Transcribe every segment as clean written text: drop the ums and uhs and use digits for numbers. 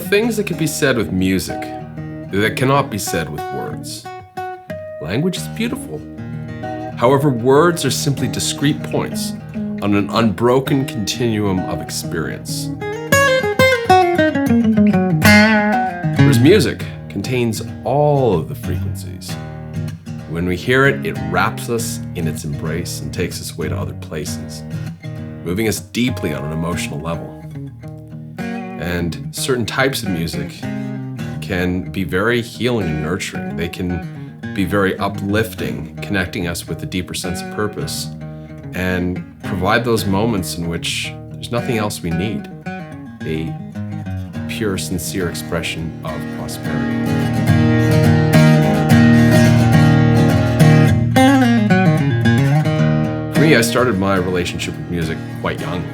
things that can be said with music that cannot be said with words. Language is beautiful. However, words are simply discrete points on an unbroken continuum of experience. Whereas music contains all of the frequencies. When we hear it, it wraps us in its embrace and takes us away to other places, moving us deeply on an emotional level. And certain types of music can be very healing and nurturing. They can be very uplifting, connecting us with a deeper sense of purpose, and provide those moments in which there's nothing else we need. A pure, sincere expression of prosperity. For me, I started my relationship with music quite young.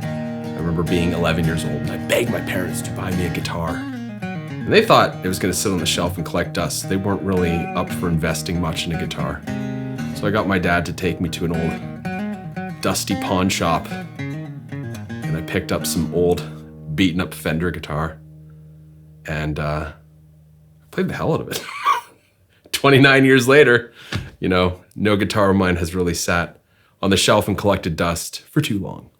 I remember being 11 years old and I begged my parents to buy me a guitar. And they thought it was going to sit on the shelf and collect dust. They weren't really up for investing much in a guitar. So I got my dad to take me to an old dusty pawn shop and I picked up some old beaten up Fender guitar and played the hell out of it. 29 years later, no guitar of mine has really sat on the shelf and collected dust for too long.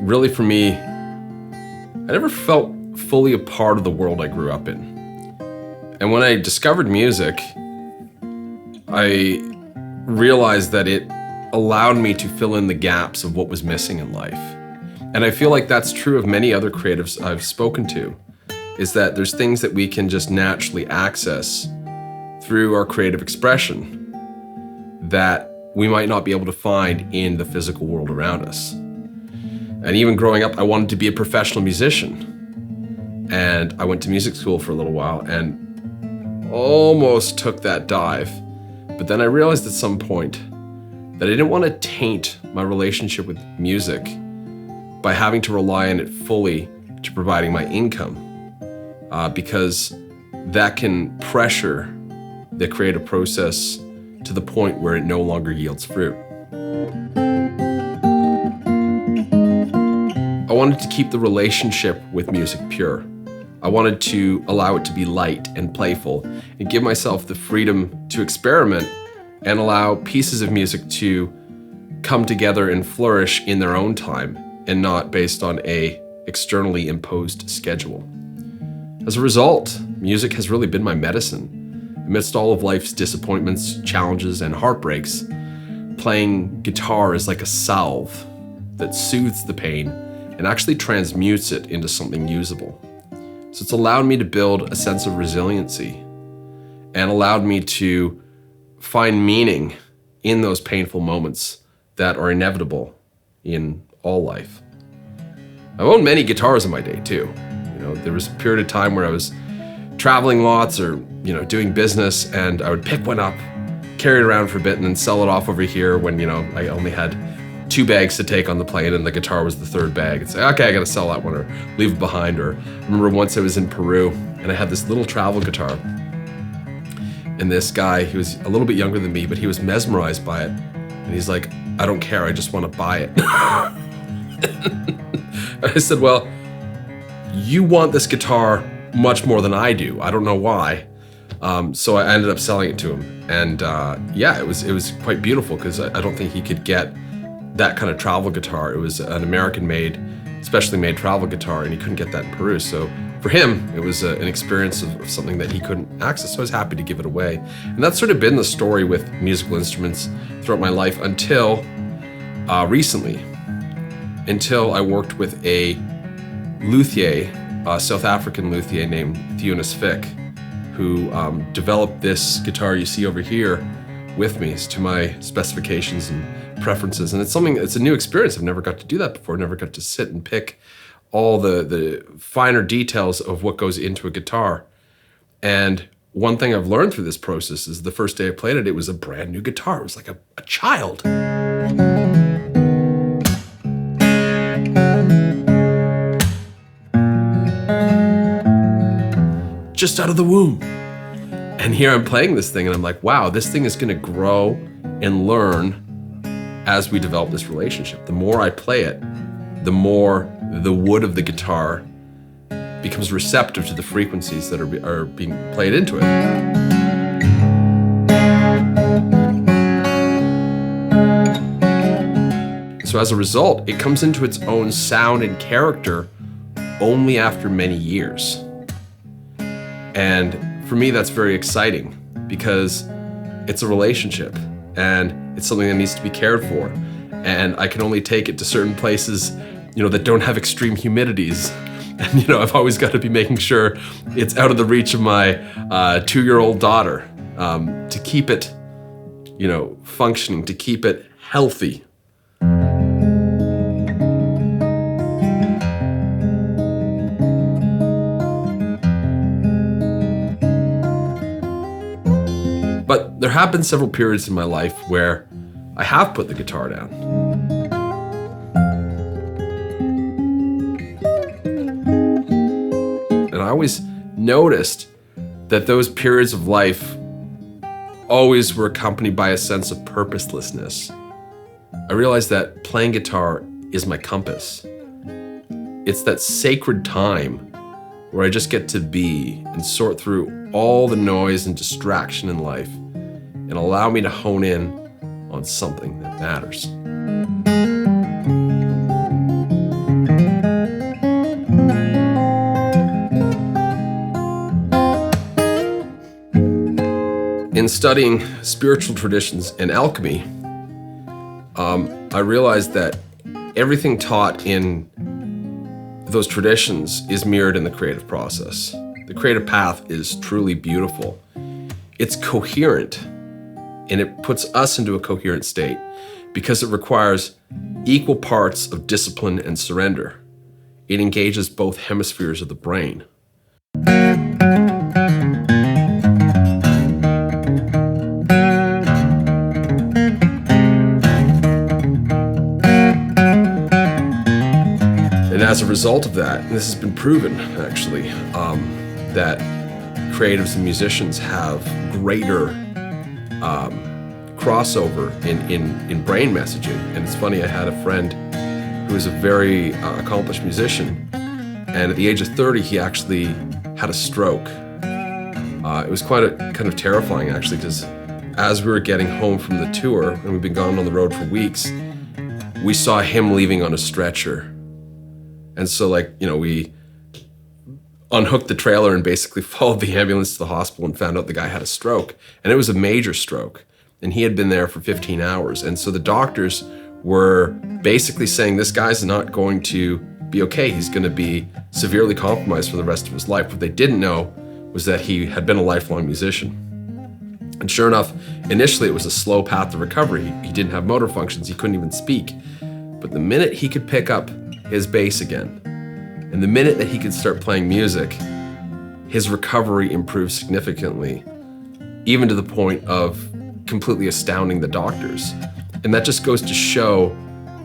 Really, for me, I never felt fully a part of the world I grew up in. And when I discovered music, I realized that it allowed me to fill in the gaps of what was missing in life. And I feel like that's true of many other creatives I've spoken to, is that there's things that we can just naturally access through our creative expression that we might not be able to find in the physical world around us. And even growing up, I wanted to be a professional musician. And I went to music school for a little while and almost took that dive. But then I realized at some point that I didn't want to taint my relationship with music by having to rely on it fully to providing my income, because that can pressure the creative process to the point where it no longer yields fruit. I wanted to keep the relationship with music pure. I wanted to allow it to be light and playful and give myself the freedom to experiment and allow pieces of music to come together and flourish in their own time and not based on a externally imposed schedule. As a result, music has really been my medicine. Amidst all of life's disappointments, challenges, and heartbreaks, playing guitar is like a salve that soothes the pain and actually transmutes it into something usable. So it's allowed me to build a sense of resiliency and allowed me to find meaning in those painful moments that are inevitable in all life. I've owned many guitars in my day too. There was a period of time where I was traveling lots or, doing business, and I would pick one up, carry it around for a bit, and then sell it off over here when, I only had 2 bags to take on the plane and the guitar was the 3rd bag, and say, okay, I gotta sell that one or leave it behind. Or I remember once I was in Peru and I had this little travel guitar, and this guy, he was a little bit younger than me, but he was mesmerized by it. And he's like, I don't care, I just want to buy it. I said, well, you want this guitar much more than I do. I don't know why. So I ended up selling it to him. And it was quite beautiful because I don't think he could get that kind of travel guitar. It was an American-made, specially made travel guitar, and he couldn't get that in Peru. So for him, it was an experience of something that he couldn't access. So I was happy to give it away. And that's sort of been the story with musical instruments throughout my life until recently, until I worked with a luthier, a South African luthier named Theonis Fick, who developed this guitar you see over here with me to my specifications and preferences. And it's a new experience. I've never got to do that before. Never got to sit and pick all the finer details of what goes into a guitar. And one thing I've learned through this process is the first day I played it, it was a brand new guitar. It was like a child. Just out of the womb. And here I'm playing this thing and I'm like, wow, this thing is gonna grow and learn as we develop this relationship. The more I play it, the more the wood of the guitar becomes receptive to the frequencies that are being played into it. So as a result, it comes into its own sound and character only after many years. And for me, that's very exciting because it's a relationship and it's something that needs to be cared for. And I can only take it to certain places, that don't have extreme humidities. And, I've always got to be making sure it's out of the reach of my 2-year-old daughter to keep it, functioning, to keep it healthy. But there have been several periods in my life where I have put the guitar down. And I always noticed that those periods of life always were accompanied by a sense of purposelessness. I realized that playing guitar is my compass. It's that sacred time where I just get to be and sort through all the noise and distraction in life and allow me to hone in on something that matters. In studying spiritual traditions and alchemy, I realized that everything taught in those traditions is mirrored in the creative process. The creative path is truly beautiful. It's coherent, and it puts us into a coherent state because it requires equal parts of discipline and surrender. It engages both hemispheres of the brain. And as a result of that, and this has been proven actually, that creatives and musicians have greater crossover in brain messaging. And it's funny, I had a friend who is a very accomplished musician, and at the age of 30, he actually had a stroke. It was quite kind of terrifying actually, because as we were getting home from the tour, and we've been gone on the road for weeks, we saw him leaving on a stretcher. And so we unhooked the trailer and basically followed the ambulance to the hospital and found out the guy had a stroke. And it was a major stroke. And he had been there for 15 hours. And so the doctors were basically saying, this guy's not going to be okay. He's going to be severely compromised for the rest of his life. What they didn't know was that he had been a lifelong musician. And sure enough, initially it was a slow path to recovery. He didn't have motor functions. He couldn't even speak. But the minute he could pick up his bass again, and the minute that he could start playing music, his recovery improved significantly, even to the point of completely astounding the doctors. And that just goes to show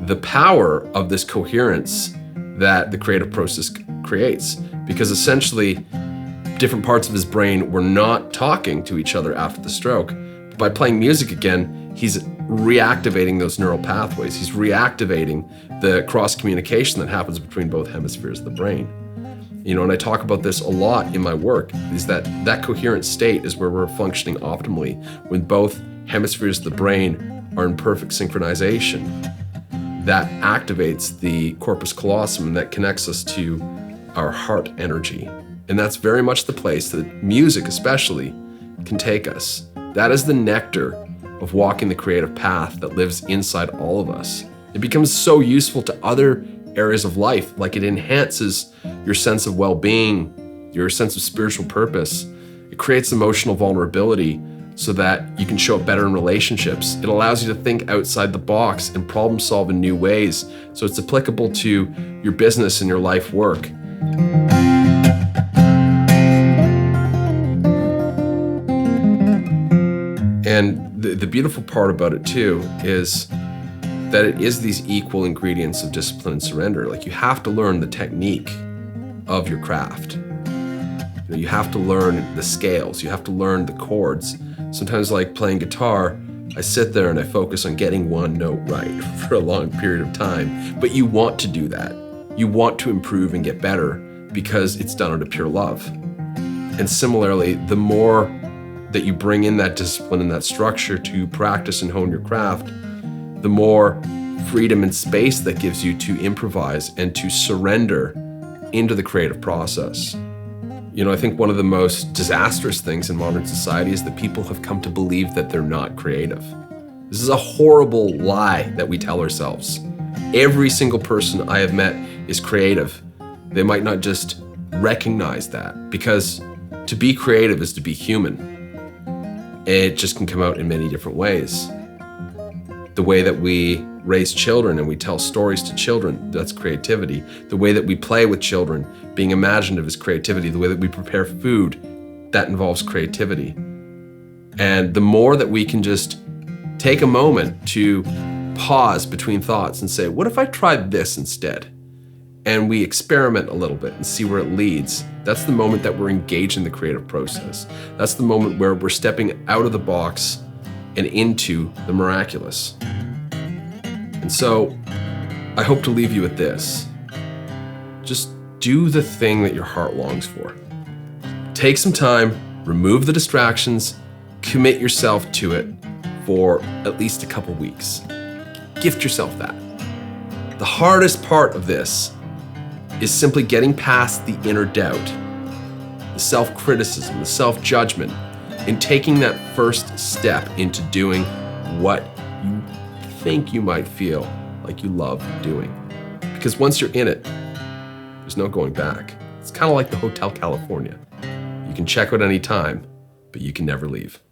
the power of this coherence that the creative process creates, because essentially different parts of his brain were not talking to each other after the stroke. By playing music again, he's reactivating those neural pathways. He's reactivating the cross communication that happens between both hemispheres of the brain. And I talk about this a lot in my work, is that coherent state is where we're functioning optimally when both hemispheres of the brain are in perfect synchronization. That activates the corpus callosum, and that connects us to our heart energy. And that's very much the place that music especially can take us. That is the nectar of walking the creative path that lives inside all of us. It becomes so useful to other areas of life, like it enhances your sense of well-being, your sense of spiritual purpose. It creates emotional vulnerability so that you can show up better in relationships. It allows you to think outside the box and problem solve in new ways, so it's applicable to your business and your life work. And the beautiful part about it too is that it is these equal ingredients of discipline and surrender. Like, you have to learn the technique of your craft. You have to learn the scales, you have to learn the chords. Sometimes, like playing guitar, I sit there and I focus on getting one note right for a long period of time. But you want to do that. You want to improve and get better because it's done out of pure love. And similarly, the more that you bring in that discipline and that structure to practice and hone your craft, the more freedom and space that gives you to improvise and to surrender into the creative process. I think one of the most disastrous things in modern society is that people have come to believe that they're not creative. This is a horrible lie that we tell ourselves. Every single person I have met is creative. They might not just recognize that, because to be creative is to be human. It just can come out in many different ways. The way that we raise children and we tell stories to children, that's creativity. The way that we play with children, being imaginative, is creativity. The way that we prepare food, that involves creativity. And the more that we can just take a moment to pause between thoughts and say, what if I tried this instead? And we experiment a little bit and see where it leads. That's the moment that we're engaged in the creative process. That's the moment where we're stepping out of the box and into the miraculous. And so I hope to leave you with this. Just do the thing that your heart longs for. Take some time, remove the distractions, commit yourself to it for at least a couple weeks. Gift yourself that. The hardest part of this is simply getting past the inner doubt, the self-criticism, the self-judgment, and taking that first step into doing what you think you might feel like you love doing. Because once you're in it, there's no going back. It's kind of like the Hotel California. You can check out any time, but you can never leave.